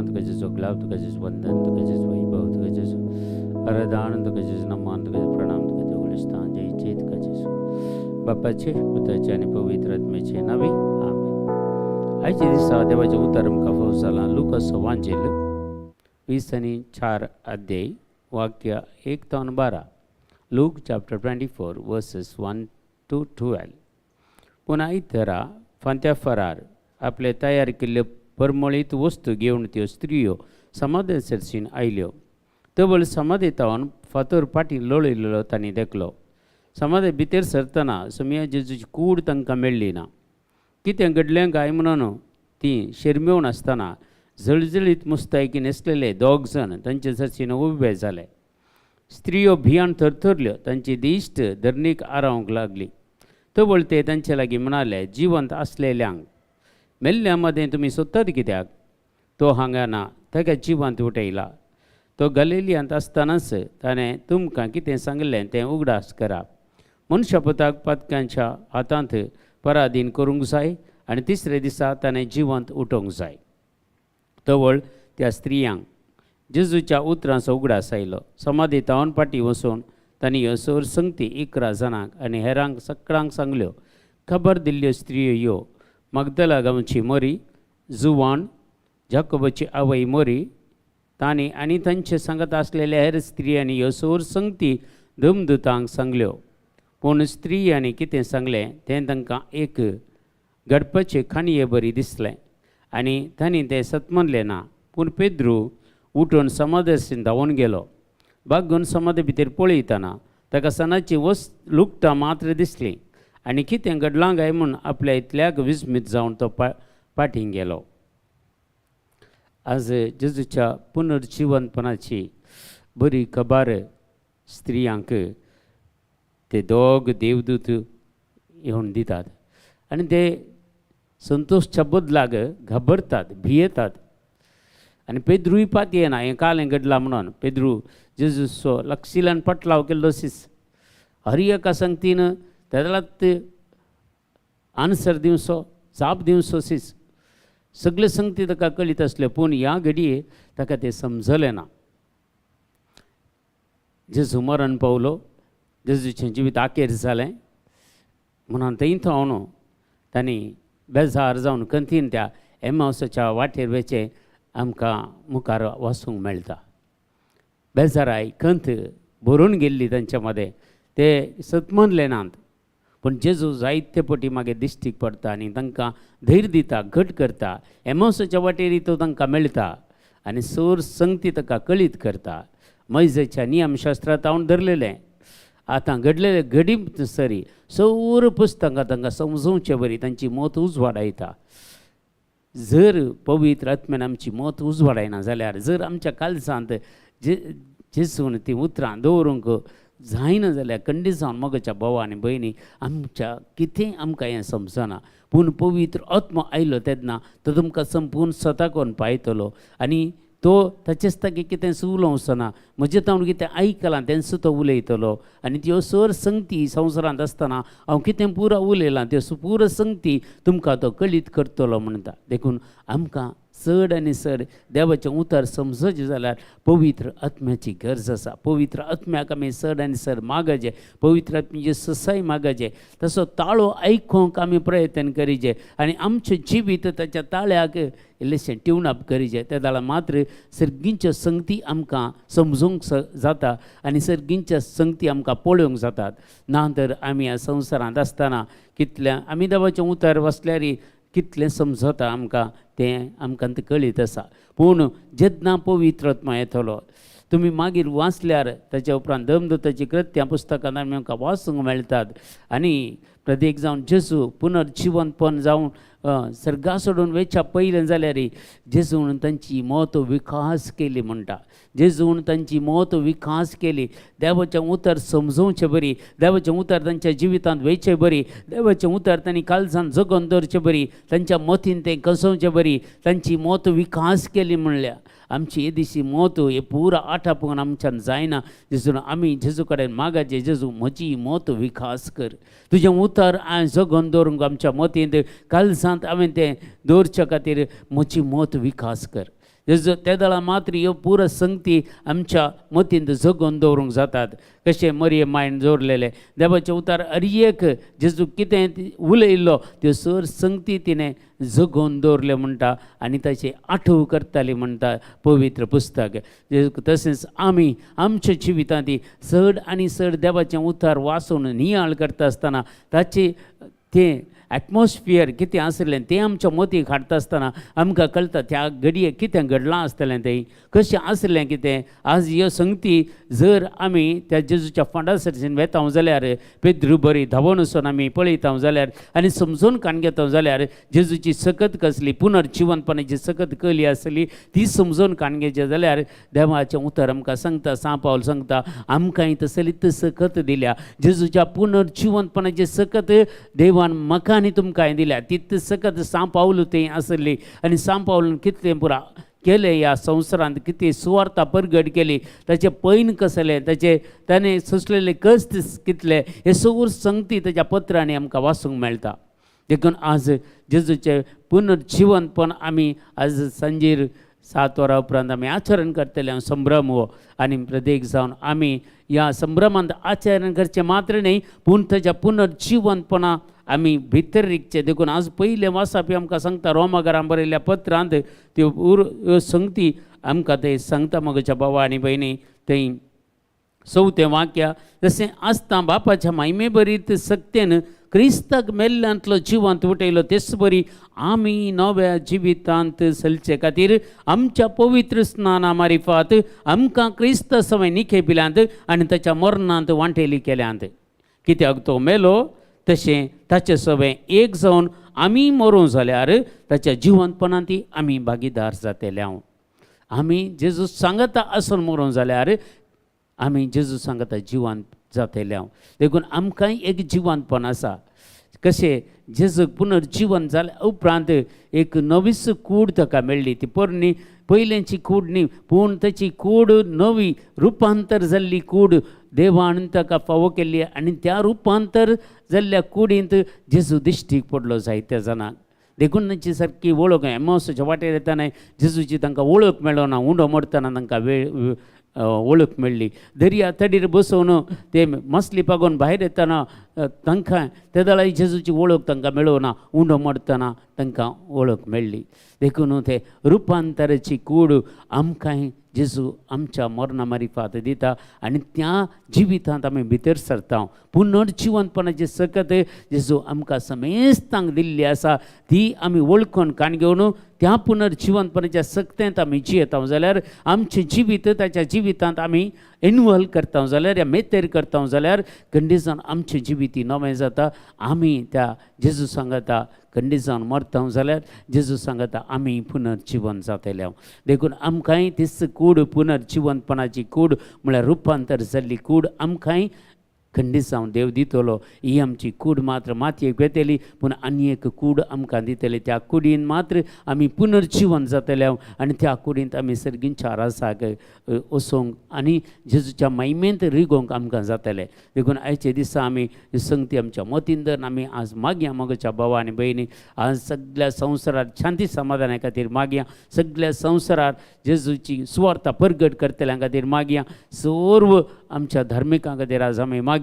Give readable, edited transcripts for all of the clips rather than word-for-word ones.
तुका जेजू ग्लाव तुका जेजू वंदन तुका जेजू वैभव तुका जेजू आराधना तुका जेजू नमन तुका जेजू प्रणाम तुका जेजू गुलिस्तान जय जय तुका जेजू बापाचे पुत्राचे आणि पवित्र आत्म्याचे नावे आमेन. आयचे दिसा देवाचे उतार आमकां फावो जाला लुकास वांचेल 20:4 अध्याय वाक्य 1-12. Luke chapter 24 verses 1-12. पुन्हा इतरा फांत्या फरार आपले तयार केल्ल्यो परमळीत वस्तू घेवन त्यो स्त्रियो समाधी सरसीन आयल्यो. तवळ समाधी तावन फातर पाटी लोळयलेलो तांणी देखलो. समाधी भितर सरतना समया जेजूची कूड तांकां मेळ्ळी ना. कितें घडलें काय म्हणून ती शिरमेवन आसतना जळजळीत मुस्तायकी न्हेसलेले 2 जण तांचे सरसीन उबे जाले. स्त्रियो भियान थरथरल्यो, तांची दिश्ट धरणीक आरावंक लागली. तवळ ते तांचे लागीं म्हणाले, जिवंत आसलेल्यांक मेल्ल्या मदें तुमी सोदतात कित्याक? तो हांगा ना, ताका जिवंत उठयला. तो गलिलियांत आसतनाच ताणें तुमकां कितें सांगलें तें उगडास करा. मनशापुताक पातकांच्या हातांत पराधीन करूंक जाय आनी तिसरे दिसा ताणें जिवंत उठोवंक जाय. तवळ त्या स्त्रियांक जेजूच्या उतरांचो उगडास आयलो. समाधी तावन पाटी वचून तांणी ह्यो सर संगती 11 जाणांक आनी हेरांक सगळ्यांक सांगल्यो. खबर दिल्ल्यो स्त्रियो ह्यो मगदला गांवची मरी, जुवान, जाकोबाची आवय मरी, तांणी आनी तांचे सांगत आसलेल्या हेर स्त्रियांनी ह्यो सर संगती धमधुतांक सांगल्यो. पूण स्त्रियांनी कितें सांगलें तें तांकां एक गडपाचे खाणये बरी दिसलें आनी तांणी तें सतमनलें ना. पूण पेद्रू उठून समाधीन धांवून गेलो. बागून समाधी भितर पळयतना ताका सनाची लुगटां मात्र दिसलीं आनी कितें घडलां काय म्हूण आपल्या इतल्याक विस्मीत जावन तो पाठींग गेलो. आज जेजूच्या पुनर्जिवंतपणाची बरी खबर स्त्रियांक ते 2 देवदूत येवन दितात आनी ते संतोषच्या बदलाक घाबरतात, भियेतात. आनी पेद्रूय पात येना हें कालें घडलां म्हणून. पेद्रू जेजूचो लागशिल्ल्यान पटलाव केल्लो सीस हर एका संगतीन तेलात आन्सर दिवचो, जाप दिवचो सीस सगळे संगती ताका कळीत आसल्यो. पूण ह्या घडये ताका तें समजलें ना. जेजू मरण पावलो, जेजूचें जिवीत आखेर जालें म्हणून थंय थावन तांणी बेजार जावन कंथीन त्या एमावसाच्या वाटेर वेचे आमकां मुखार वाचूंक मेळटा. बेजाराय कंथ भरून गेल्ली तांच्या मदें. ते सतमनले नात. पूण जेजू जायते पटी मागीर दिश्टीक पडटा आनी तांकां धैर्य दिता, घट करता. एमावसाच्या वाटेर तो तांकां मेळटा आनी सर संगती ताका कळीत करता. मैजेच्या नियमशास्त्रांत हांव धरलेलें आतां घडलेले घडी सरी सौर पुस्तकां तांकां समजोवचे बरी तांची मत उजवाडायता. जर पवित्र आत्म्यान आमची मत उजवाडायना जाल्यार, जर आमच्या काळजांत जेजून ती उतरां दवरूंक जायना जाल्यार खंडीत जावन मोगाच्या भावा आनी भयणी आमच्या कितें आमकां हें समजना. पूण पवित्र आत्मा आयलो तेन्ना तो तुमकां संपूर्ण स्वता करून पायतलो आनी तो ताचेच ताकी कितें उलोवचना. म्हजे तावन कितें आयकलां तें सुद्दां उलयतलो आनी त्यो सर संगती संवसारांत आसतना हांव कितें पुरो उलयलां त्यो पुरो संगती तुमकां तो कळीत करतलो म्हणटा. देखून आमकां चड आनी चड देवाचें उतर समजचें जाल्यार पवित्र आत्म्याची गरज आसा. पवित्र आत्म्याक आमी चड आनी चड मागचे. पवित्र आत्म्याची ससाय मागचे. तसो ताळो आयकूंक आमी प्रयत्न करीचे आनी आमचें जिवीत ताच्या ताळ्याक इल्लेशें ट्यून अप करीचें. त्या दाळा मात्र सर्गींच्यो संगती आमकां समजूंक जाता आनी सर्गींच्या संगती आमकां पळोवंक जातात. ना तर आमी ह्या संवसारांत आसतना कितल्या आमी देवाचें उतर वाचल्यार कितलें समजता आमकां तें आमकां तें कळीत आसा. पूण जेन्ना पवित्र आत्मा येतलो तुमी मागीर वाचल्यार ताच्या उपरांत धर्मदूताची कृत्यां पुस्तकांत आमी आमकां वाचूंक मेळटात. आनी प्रत्येक जावन जेजू पुनर्जिवंतपण जावन सर्गा सोडून वेच्या पयलें जाल्यार जेजून तांची मत विकास केली म्हणटा. जेजून तांची मत विकास केली. देवाचें उतर समजोवचें बरी, देवाचें उतर तांच्या जिवितांत वेचें बरी, देवाचें उतर तांणी काळजांत जगोवन दवरचें बरी, तांच्या मतीन तें कसोवचें बरी. तांची मत विकास केली म्हणल्या आमची येदीशी मत हे पुरा आटापून आमच्यान जायना. जेजून आमी जेजू कडेन मागचे, जेजू म्हजी मत विकास कर. तुजें उतर जगोवन दवरूंक आमच्या मतींत काळजांत हांवें तें दवरचे खातीर म्हजी मत विकास कर. त्या दळा मात्र ह्यो पुरो संगती आमच्या मतींत जगोवन दवरूंक जातात. कशें मरये मायंड जोडलेले देवाचे उतार हर एक जेजू कितें उलयल्लो त्यो सर संगती तिणें जगोवन दवरले म्हणटा आनी ताची आठव करताली म्हणटा पवित्र पुस्तक. तशेंच आमी आमच्या जिवितांत चड आनी चड देवाचें उतार वाचून नियाळ करता आसतना ताचे तें एटमॉस्फियर कितें आसलें तें आमच्या मतीक हाडटा आसतना आमकां कळटा त्या घडयेक कितें घडलां आसतलें तें कशें आसलें कितें. आज ह्यो संगती जर आमी त्या जेजूच्या फांडा सरच्यान वेतांव जाल्यार पेद्रू बरी धांवून वचून आमी पळयतां जाल्यार आनी समजून काण घेता जाल्यार जेजूची सकत कसली पुनर्जिवनपणाची सकत कली आसली ती समजून काण घेवचें जाल्यार देवाचें उतर आमकां सांगता. सा पावल सांगता आमकांय तसलीच सकत दिल्या. जेजूच्या पुनर्जिवनपणाची सकत देवान म्हाका आनी तुमकां दिल्या. तित सकत सा पावल तें आसली आनी सा पावलान कितलें पुरा केलें ह्या संवसारांत कितें सुवार्ता परगट केली ताचें पैन कसलें ताणें सोंसलेले कश्ट कितले हे सगळ्यो संगती ताच्या पत्रांनी आमकां वाचूंक मेळटा. देखून आज जेजूचें पुनर्जिवनपण आमी आज सांजेर 7 वरां उपरांत आमी आचरण करतले संभ्रम हो आनी प्रत्येक जावन आमी ह्या संभ्रमांत आचरण करचें मात्र न्ही पूण ताच्या पुनर्जिवनपणा आमी भितर रिगचे. देखून आज पयले वाचप आमकां सांगता रोमाकारांक बरयल्ल्या पत्रांत त्यो संगती आमकां ते सांगता. म्हज्या भावा आनी भयणी थंय 4वें वाक्य जशें आसता बापाच्या महिमे बरीत सक्तेन क्रिस्ताक मेल्ल्यांतलो जिवंत उठयलो तेच बरी आमी नव्या जिवितांत चलचे खातीर आमच्या पवित्र स्नाना मारिफात आमकां क्रिस्त सवय निखेपिल्यांत आनी ताच्या मरणांत वांटेली केल्यांत. कित्याक तो मेलो तशें ताचे सवय एक जावन आमी मरूं जाल्यार ताच्या जिवंतपणांत आमी भागीदार जातले. आमी जेजू सांगता आसून मरूं जाल्यार आमी जेजू सांगता जिवंत जातले. देखून आमकांय एक जिवंतपण आसा. कशें जेजूक पुनर्जीवन जाल्या उपरांत एक नवीच कूड ताका मेळ्ळी. ती पोरणी पयलेंची कूड न्ही पूण ताची कूड नवी रुपांतर जाल्ली कूड देवान ताका फावो केल्ली आनी त्या रुपांतर जाल्ल्या कुडींत जेजू दिश्टीक पडलो जायत्या जाणांक. देखून तांची सारकी वळख एमावसाच्या वाटेर येताना जेजूची तांकां वळख मेळ्ळो ना. उंडो मरतना तांकां वळख मेळ्ळी. दर्या तडीर बसोवन ते मसली पागोवन भायर येतना तांकां त्या दळा जेजूची वळख तांकां मेळो ना. उंडो मरतना तांकां वळख मेळ्ळी. देखून ते रुपांतराची कूड आमकांय जेजू आमच्या मरणा मारिफात दिता आनी त्या जिवितांत आमी भितर सरता. पुनर्जिवनपणाची सकत जेजू आमकां समेस्तांक दिल्ली आसा ती आमी वळखून काण घेवन त्या पुनर्जिवनपणाच्या सक्तेंत आमी जियेता जाल्यार आमचें जिवीत ताच्या जिवितांत आमी इन्वॉल्व करता जाल्यार या मेतेर करता जाल्यार खंडीत जावन आमचें जिवीत नवें जाता. आमी त्या जेजू सांगता खंडीत जावन मरता जाल्यार जेजू सांगता आमी पुनर्जीवन जातले. देखून आमकांय तीच कूड पुनर्जिवनपणाची कूड म्हळ्यार रुपांतर जाल्ली कूड आमकांय खंडीत जावन देव दितलो. ही आमची कूड मात्र मातयेक येतली पूण आनी एक कूड आमकां दितली. त्या कुडीन मात्र आमी पुनर्जीवन जातले आनी त्या कुडींत आमी सर्गींच्या रासाक वचोंक आनी जेजूच्या महिमेंत रिगोवंक आमकां जातलें. देखून आयचे दिसा आमी संगती आमच्या मतीन धरून आमी आज मागया मोगाच्या भावा आनी भयणी आज सगळ्या संवसारांत शांती समाधाना खातीर मागया. सगळ्या संवसारांत जेजूची सुवार्ता परगट करतल्या खातीर मागया. सर्व आमच्या धार्मिकां खातीर आज आमी मागया.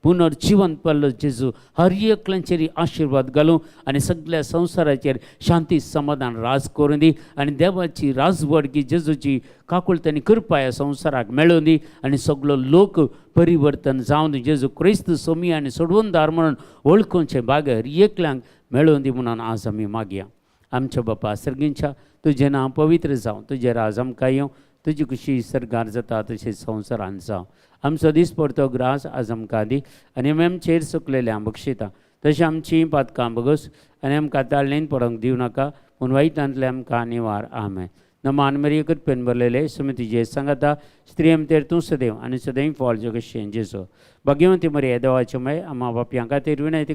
पुनर्जीवन पडलो जेजू हर एकल्यांचेर आशिर्वाद घालूं आनी सगळ्या संवसाराचेर शांती समाधान राज करून दी आनी देवाची राजवडकी जेजूची काकुळतानी कृपा ह्या संवसाराक मेळोवन दी आनी सगळो लोक परिवर्तन जावन जेजू क्रिस्त सोमी आनी सोडवणदार म्हणून वळखूंचे भाग हर एकल्यांक मेळोवन दी म्हणून आज आमी मागया. आमच्या बापा सर्गींच्या तुजें नांव पवित्र जावं. तुजें राज आमकां येवं. तुजी खुशी सरकार जाता तशें संवसारांत जावं. आमचो दीस पडतो ग्रास आज आमकां दी आनी आमी आमचेर सुकलेल्या बक्षिता तशें आमचीं पातकां बगस आनी आमकां ताळणेन पडोवंक दिवं नाका पूण वायटांतले आमकां निवार. आमेन. नमान मरिये कृपेन भरलेले सुमतीजे सांगता स्त्री आमचेर तूं सदैव आनी सदैव फॉल जगतशें जेजो भाग्यवंती मरिये देवाचे मय आम्हा बापयां खातीर विनंती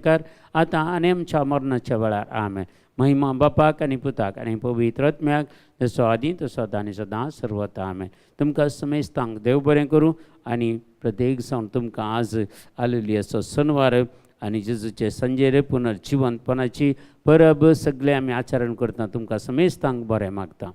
आतां आनी आमच्या मरणाच्या वेळार. आमेन. महिमा बापाक आनी पुताक आनी पवित्र आत्म्याक जसो आदी तसो आतां आनी सदां सर्वता. आमेन. तुमकां समेस्तांक देव बरें करूं आनी प्रत्येक जावन तुमकां आज आलेली असो सणवार आनी जेजूचे संजेर पुनर्जिवंतपणाची परब सगळे आमी आचरण करता तुमकां समेस्तांक बरें मागता.